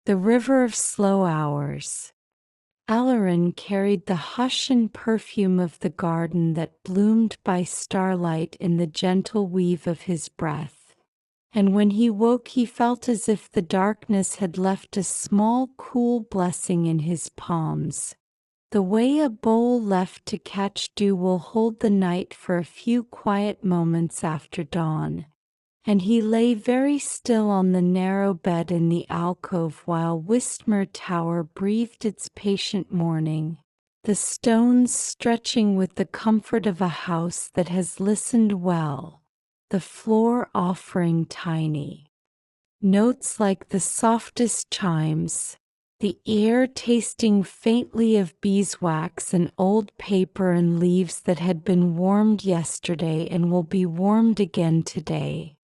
The river of slow hours. Elorin carried the hush and perfume of the garden that bloomed by starlight in the gentle weave of his breath. And when he woke he felt as if the darkness had left a small cool blessing in his palms. The way a bowl left to catch dew will hold the night for a few quiet moments after dawn. And he lay very still on the narrow bed in the alcove while Wistmere Tower breathed its patient morning, the stones stretching with the comfort of a house that has listened well, the floor offering tiny notes like the softest chimes, the air tasting faintly of beeswax and old paper and leaves that had been warmed yesterday and will be warmed again today.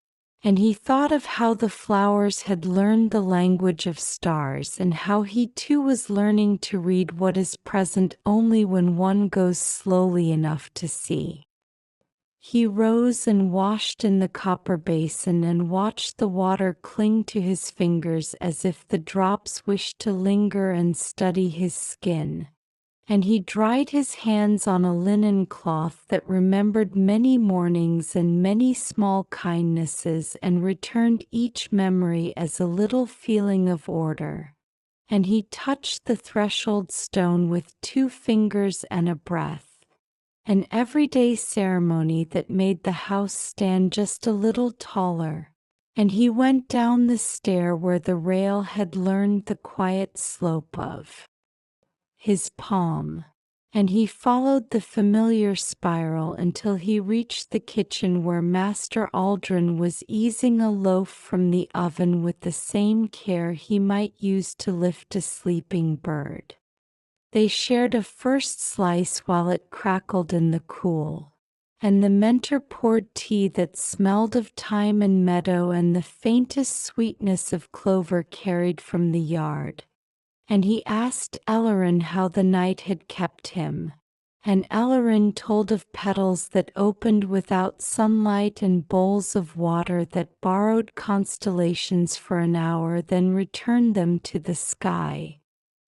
And he thought of how the flowers had learned the language of stars and how he too was learning to read what is present only when one goes slowly enough to see. He rose and washed in the copper basin and watched the water cling to his fingers as if the drops wished to linger and study his skin. And he dried his hands on a linen cloth that remembered many mornings and many small kindnesses and returned each memory as a little feeling of order. And he touched the threshold stone with 2 fingers and a breath, an everyday ceremony that made the house stand just a little taller. And he went down the stair where the rail had learned the quiet slope of his palm, and he followed the familiar spiral until he reached the kitchen where Master Aldrin was easing a loaf from the oven with the same care he might use to lift a sleeping bird. They shared a first slice while it crackled in the cool, and the mentor poured tea that smelled of thyme and meadow and the faintest sweetness of clover carried from the yard. And he asked Elorin how the night had kept him, and Elorin told of petals that opened without sunlight and bowls of water that borrowed constellations for an hour then returned them to the sky.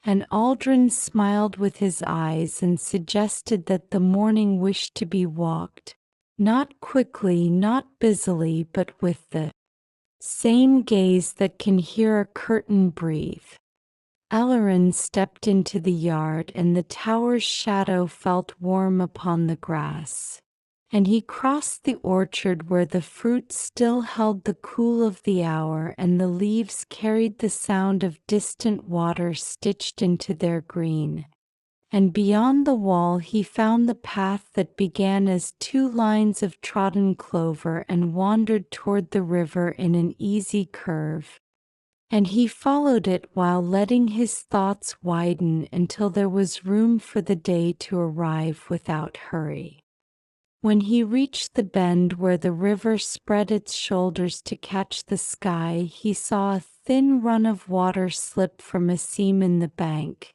And Aldrin smiled with his eyes and suggested that the morning wished to be walked, not quickly, not busily, but with the same gaze that can hear a curtain breathe. Elorin stepped into the yard and the tower's shadow felt warm upon the grass. And he crossed the orchard where the fruit still held the cool of the hour and the leaves carried the sound of distant water stitched into their green. And beyond the wall he found the path that began as 2 lines of trodden clover and wandered toward the river in an easy curve. And he followed it while letting his thoughts widen until there was room for the day to arrive without hurry. When he reached the bend where the river spread its shoulders to catch the sky, he saw a thin run of water slip from a seam in the bank,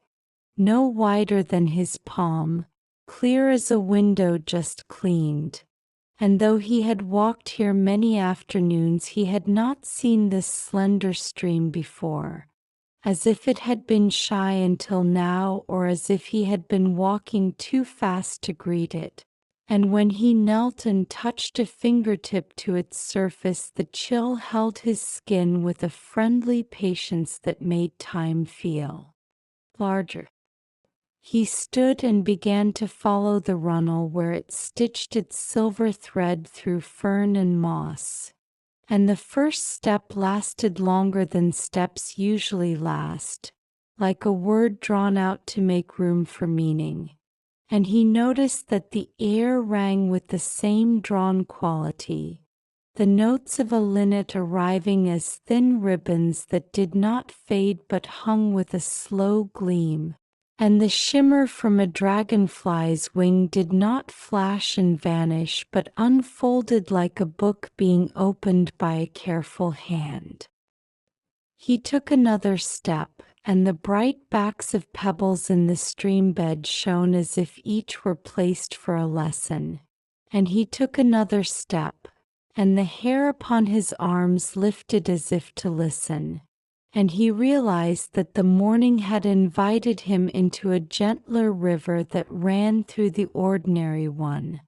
no wider than his palm, clear as a window just cleaned. And though he had walked here many afternoons, he had not seen this slender stream before, as if it had been shy until now, or as if he had been walking too fast to greet it. And when he knelt and touched a fingertip to its surface, the chill held his skin with a friendly patience that made time feel larger. He stood and began to follow the runnel where it stitched its silver thread through fern and moss. And the first step lasted longer than steps usually last, like a word drawn out to make room for meaning. And he noticed that the air rang with the same drawn quality, the notes of a linnet arriving as thin ribbons that did not fade but hung with a slow gleam. And the shimmer from a dragonfly's wing did not flash and vanish but unfolded like a book being opened by a careful hand. He took another step, and the bright backs of pebbles in the stream bed shone as if each were placed for a lesson. And he took another step, and the hair upon his arms lifted as if to listen. and he realized that the morning had invited him into a gentler river that ran through the ordinary one.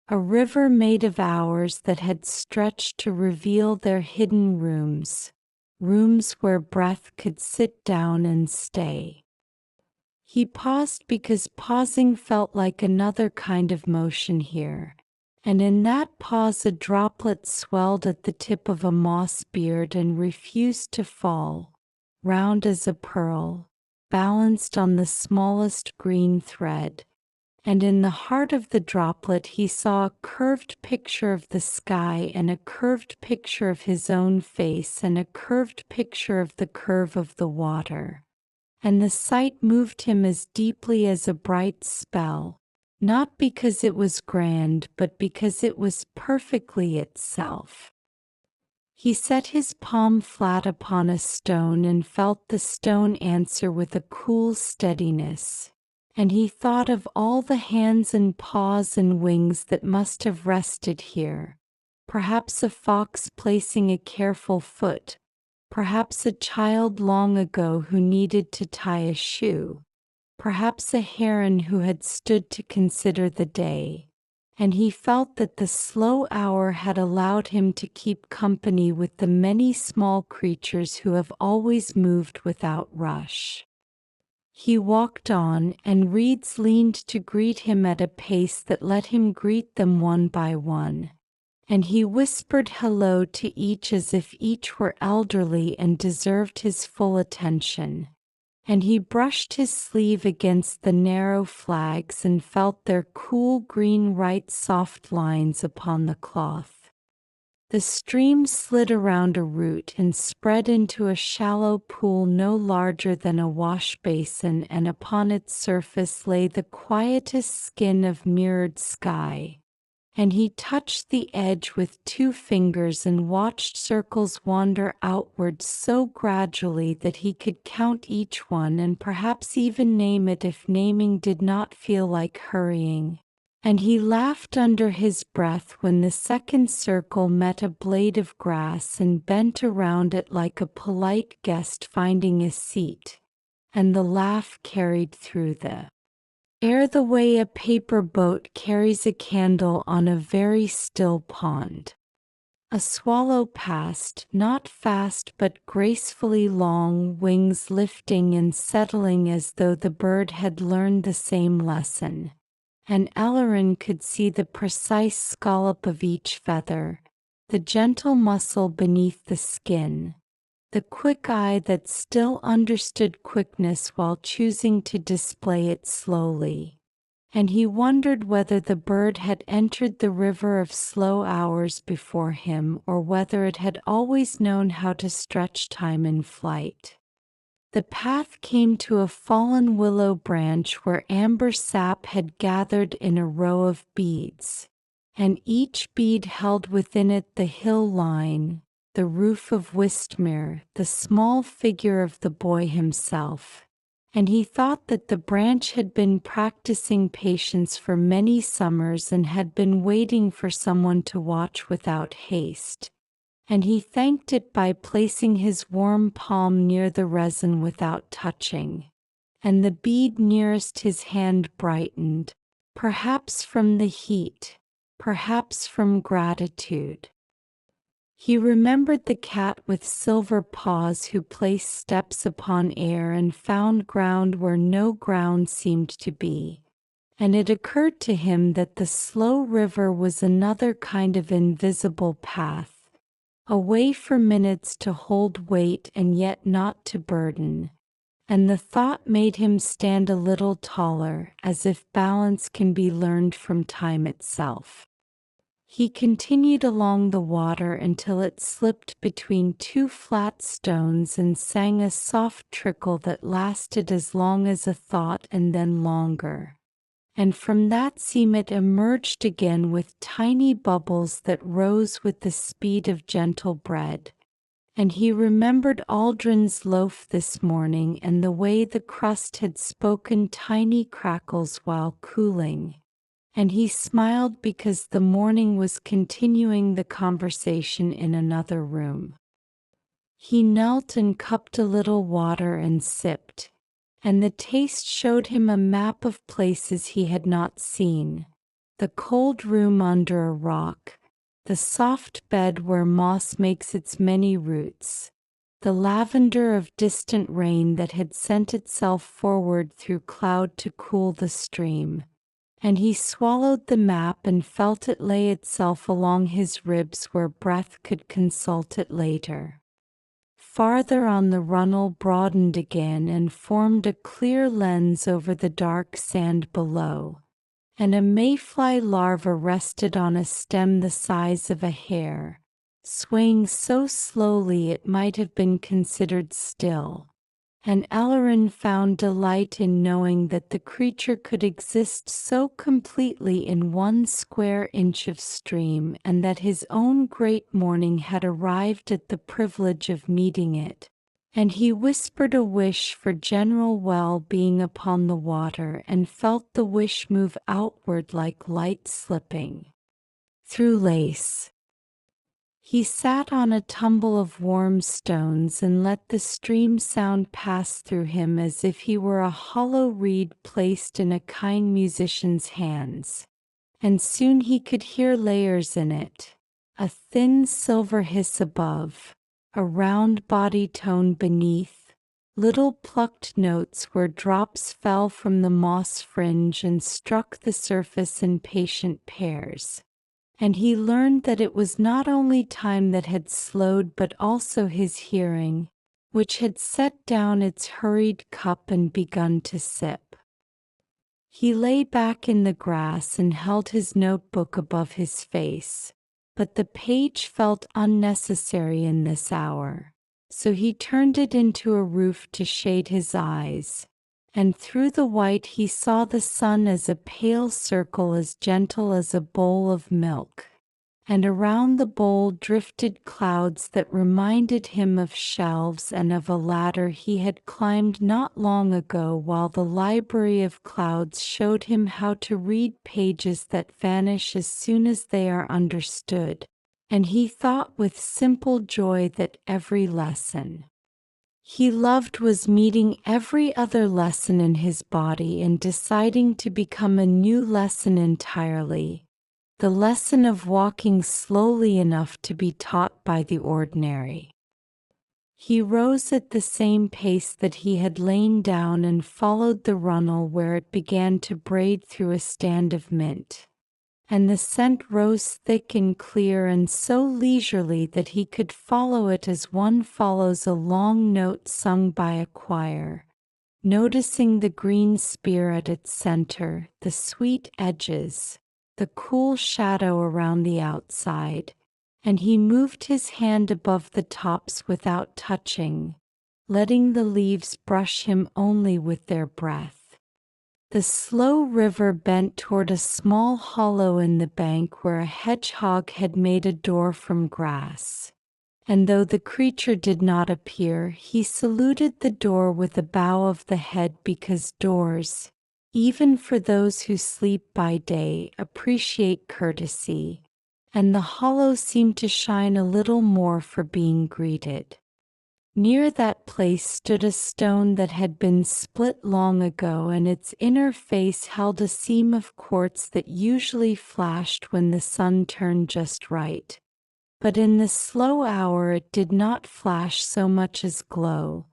A river made of hours that had stretched to reveal their hidden rooms, rooms where breath could sit down and stay. He paused because pausing felt like another kind of motion here, and in that pause a droplet swelled at the tip of a moss beard and refused to fall, round as a pearl, balanced on the smallest green thread. And in the heart of the droplet he saw a curved picture of the sky and a curved picture of his own face and a curved picture of the curve of the water. And the sight moved him as deeply as a bright spell, not because it was grand but because it was perfectly itself. He set his palm flat upon a stone and felt the stone answer with a cool steadiness. And he thought of all the hands and paws and wings that must have rested here. Perhaps a fox placing a careful foot. Perhaps a child long ago who needed to tie a shoe. Perhaps a heron who had stood to consider the day. And he felt that the slow hour had allowed him to keep company with the many small creatures who have always moved without rush. He walked on, and reeds leaned to greet him at a pace that let him greet them one by one. And he whispered hello to each as if each were elderly and deserved his full attention. And he brushed his sleeve against the narrow flags and felt their cool green right soft lines upon the cloth. The stream slid around a root and spread into a shallow pool no larger than a wash basin, and upon its surface lay the quietest skin of mirrored sky. And he touched the edge with 2 fingers and watched circles wander outward so gradually that he could count each one and perhaps even name it if naming did not feel like hurrying. And he laughed under his breath when the second circle met a blade of grass and bent around it like a polite guest finding a seat. And the laugh carried through the air the way a paper boat carries a candle on a very still pond. A swallow passed, not fast but gracefully, long wings lifting and settling as though the bird had learned the same lesson. And Elorin could see the precise scallop of each feather, the gentle muscle beneath the skin, the quick eye that still understood quickness while choosing to display it slowly. And he wondered whether the bird had entered the river of slow hours before him or whether it had always known how to stretch time in flight. The path came to a fallen willow branch where amber sap had gathered in a row of beads, and each bead held within it the hill line, the roof of Wistmere, the small figure of the boy himself. And he thought that the branch had been practicing patience for many summers and had been waiting for someone to watch without haste. And he thanked it by placing his warm palm near the resin without touching. And the bead nearest his hand brightened, perhaps from the heat, perhaps from gratitude. He remembered the cat with silver paws who placed steps upon air and found ground where no ground seemed to be. And it occurred to him that the slow river was another kind of invisible path. A way for minutes to hold weight and yet not to burden. And the thought made him stand a little taller, as if balance can be learned from time itself. He continued along the water until it slipped between 2 flat stones and sang a soft trickle that lasted as long as a thought and then longer. And from that seam it emerged again with tiny bubbles that rose with the speed of gentle bread. And he remembered Aldrin's loaf this morning and the way the crust had spoken tiny crackles while cooling. And he smiled because the morning was continuing the conversation in another room. He knelt and cupped a little water and sipped, and the taste showed him a map of places he had not seen: the cold room under a rock, the soft bed where moss makes its many roots, the lavender of distant rain that had sent itself forward through cloud to cool the stream. And he swallowed the map and felt it lay itself along his ribs where breath could consult it later. Farther on, the runnel broadened again and formed a clear lens over the dark sand below, and a mayfly larva rested on a stem the size of a hair, swaying so slowly it might have been considered still. And Elorin found delight in knowing that the creature could exist so completely in 1 square inch of stream, and that his own great morning had arrived at the privilege of meeting it. And he whispered a wish for general well-being upon the water, and felt the wish move outward like light slipping through lace. He sat on a tumble of warm stones and let the stream sound pass through him as if he were a hollow reed placed in a kind musician's hands. And soon he could hear layers in it: a thin silver hiss above, a round body tone beneath, little plucked notes where drops fell from the moss fringe and struck the surface in patient pairs. And he learned that it was not only time that had slowed but also his hearing, which had set down its hurried cup and begun to sip. He lay back in the grass and held his notebook above his face, but the page felt unnecessary in this hour, so he turned it into a roof to shade his eyes. And through the white he saw the sun as a pale circle as gentle as a bowl of milk, and around the bowl drifted clouds that reminded him of shelves and of a ladder he had climbed not long ago, while the library of clouds showed him how to read pages that vanish as soon as they are understood, and he thought with simple joy that every lesson he loved was meeting every other lesson in his body and deciding to become a new lesson entirely, the lesson of walking slowly enough to be taught by the ordinary. He rose at the same pace that he had lain down and followed the runnel where it began to braid through a stand of mint. And the scent rose thick and clear and so leisurely that he could follow it as one follows a long note sung by a choir, noticing the green spear at its center, the sweet edges, the cool shadow around the outside, and he moved his hand above the tops without touching, letting the leaves brush him only with their breath. The slow river bent toward a small hollow in the bank where a hedgehog had made a door from grass, and though the creature did not appear, he saluted the door with a bow of the head, because doors, even for those who sleep by day, appreciate courtesy, and the hollow seemed to shine a little more for being greeted. Near that place stood a stone that had been split long ago, and its inner face held a seam of quartz that usually flashed when the sun turned just right. But in the slow hour it did not flash so much as glow,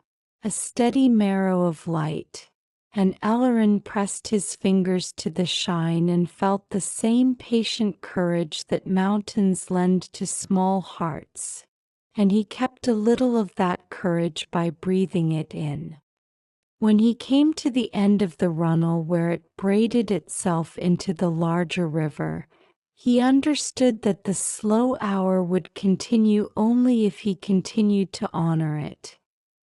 a steady marrow of light, and Elorin pressed his fingers to the shine and felt the same patient courage that mountains lend to small hearts. And he kept a little of that courage by breathing it in. When he came to the end of the runnel where it braided itself into the larger river, he understood that the slow hour would continue only if he continued to honor it.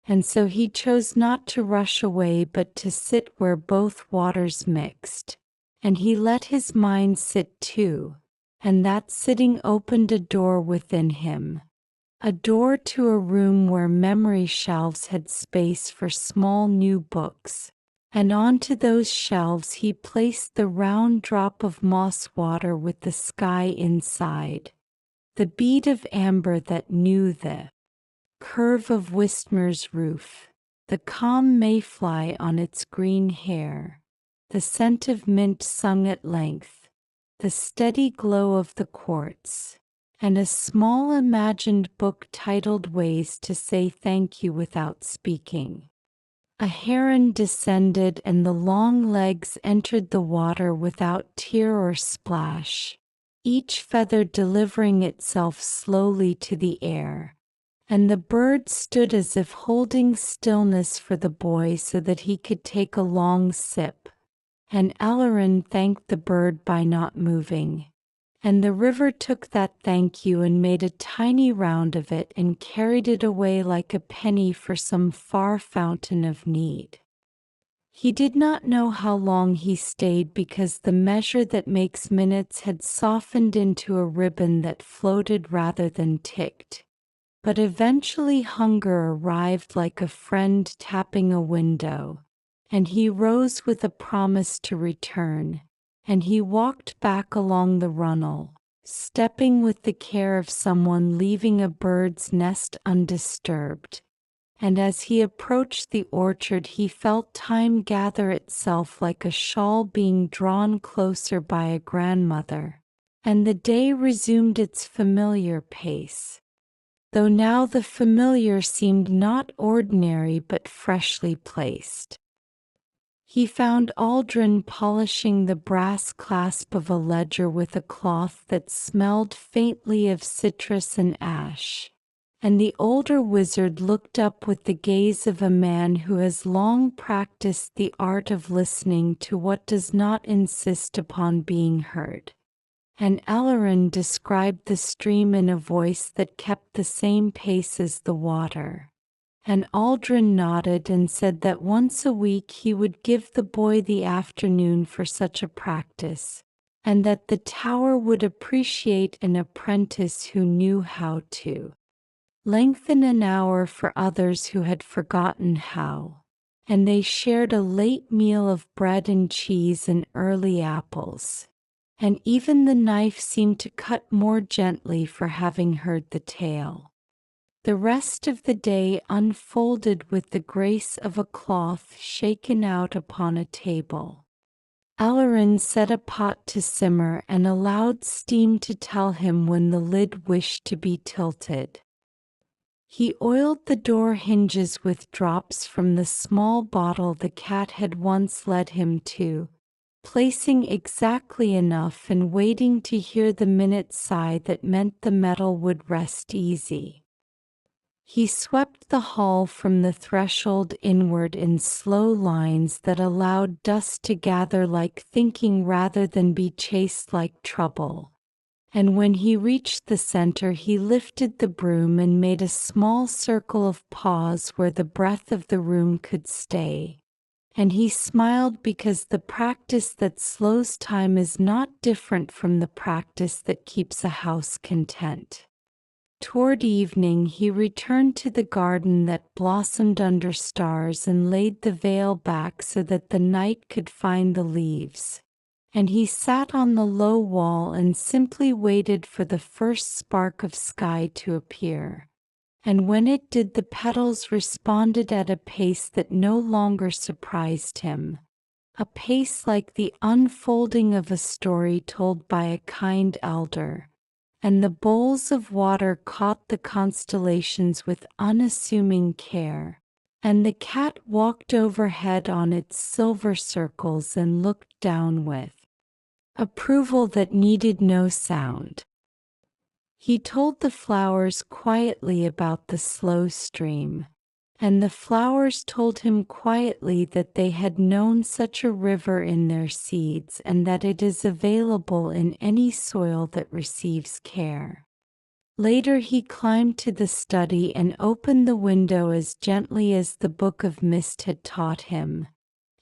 And so he chose not to rush away but to sit where both waters mixed. And he let his mind sit too, and that sitting opened a door within him. A door to a room where memory shelves had space for small new books, and onto those shelves he placed the round drop of moss water with the sky inside, the bead of amber that knew the curve of Wistmere's roof, the calm mayfly on its green hair, the scent of mint sung at length, the steady glow of the quartz, and a small imagined book titled Ways to Say Thank You Without Speaking. A heron descended and the long legs entered the water without tear or splash, each feather delivering itself slowly to the air, and the bird stood as if holding stillness for the boy so that he could take a long sip, and Elorin thanked the bird by not moving. And the river took that thank you and made a tiny round of it and carried it away like a penny for some far fountain of need. He did not know how long he stayed because the measure that makes minutes had softened into a ribbon that floated rather than ticked. But eventually hunger arrived like a friend tapping a window, and he rose with a promise to return. And he walked back along the runnel, stepping with the care of someone leaving a bird's nest undisturbed. And as he approached the orchard he felt time gather itself like a shawl being drawn closer by a grandmother, and the day resumed its familiar pace. Though now the familiar seemed not ordinary but freshly placed. He found Aldrin polishing the brass clasp of a ledger with a cloth that smelled faintly of citrus and ash, and the older wizard looked up with the gaze of a man who has long practiced the art of listening to what does not insist upon being heard. And Elorin described the stream in a voice that kept the same pace as the water. And Aldrin nodded and said that once a week he would give the boy the afternoon for such a practice, and that the tower would appreciate an apprentice who knew how to lengthen an hour for others who had forgotten how. And they shared a late meal of bread and cheese and early apples. And even the knife seemed to cut more gently for having heard the tale. The rest of the day unfolded with the grace of a cloth shaken out upon a table. Elorin set a pot to simmer and allowed steam to tell him when the lid wished to be tilted. He oiled the door hinges with drops from the small bottle the cat had once led him to, placing exactly enough and waiting to hear the minute sigh that meant the metal would rest easy. He swept the hall from the threshold inward in slow lines that allowed dust to gather like thinking rather than be chased like trouble. And when he reached the center he lifted the broom and made a small circle of paws where the breath of the room could stay. And he smiled because the practice that slows time is not different from the practice that keeps a house content. Toward evening he returned to the garden that blossomed under stars and laid the veil back so that the night could find the leaves. And he sat on the low wall and simply waited for the first spark of sky to appear. And when it did, the petals responded at a pace that no longer surprised him, a pace like the unfolding of a story told by a kind elder. And the bowls of water caught the constellations with unassuming care, and the cat walked overhead on its silver circles and looked down with approval that needed no sound. He told the flowers quietly about the slow stream, and the flowers told him quietly that they had known such a river in their seeds and that it is available in any soil that receives care. Later he climbed to the study and opened the window as gently as the Book of Mist had taught him,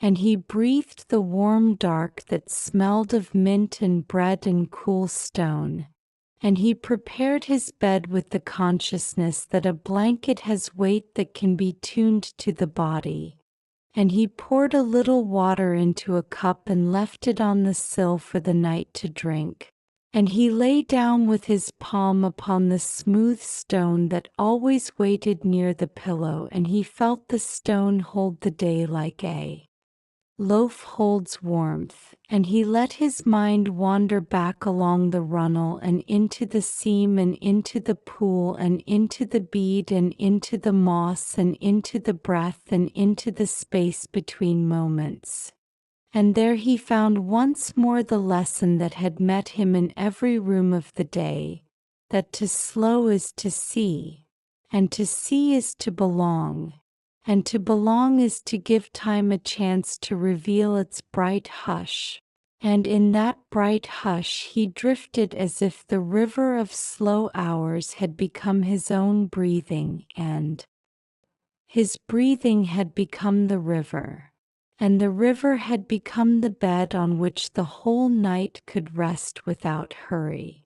and he breathed the warm dark that smelled of mint and bread and cool stone. And he prepared his bed with the consciousness that a blanket has weight that can be tuned to the body. And he poured a little water into a cup and left it on the sill for the night to drink. And he lay down with his palm upon the smooth stone that always waited near the pillow, and he felt the stone hold the day like a loaf holds warmth, and he let his mind wander back along the runnel and into the seam and into the pool and into the bead and into the moss and into the breath and into the space between moments. And there he found once more the lesson that had met him in every room of the day, that to slow is to see, and to see is to belong, and to belong is to give time a chance to reveal its bright hush. And in that bright hush he drifted as if the river of slow hours had become his own breathing, and his breathing had become the river, and the river had become the bed on which the whole night could rest without hurry.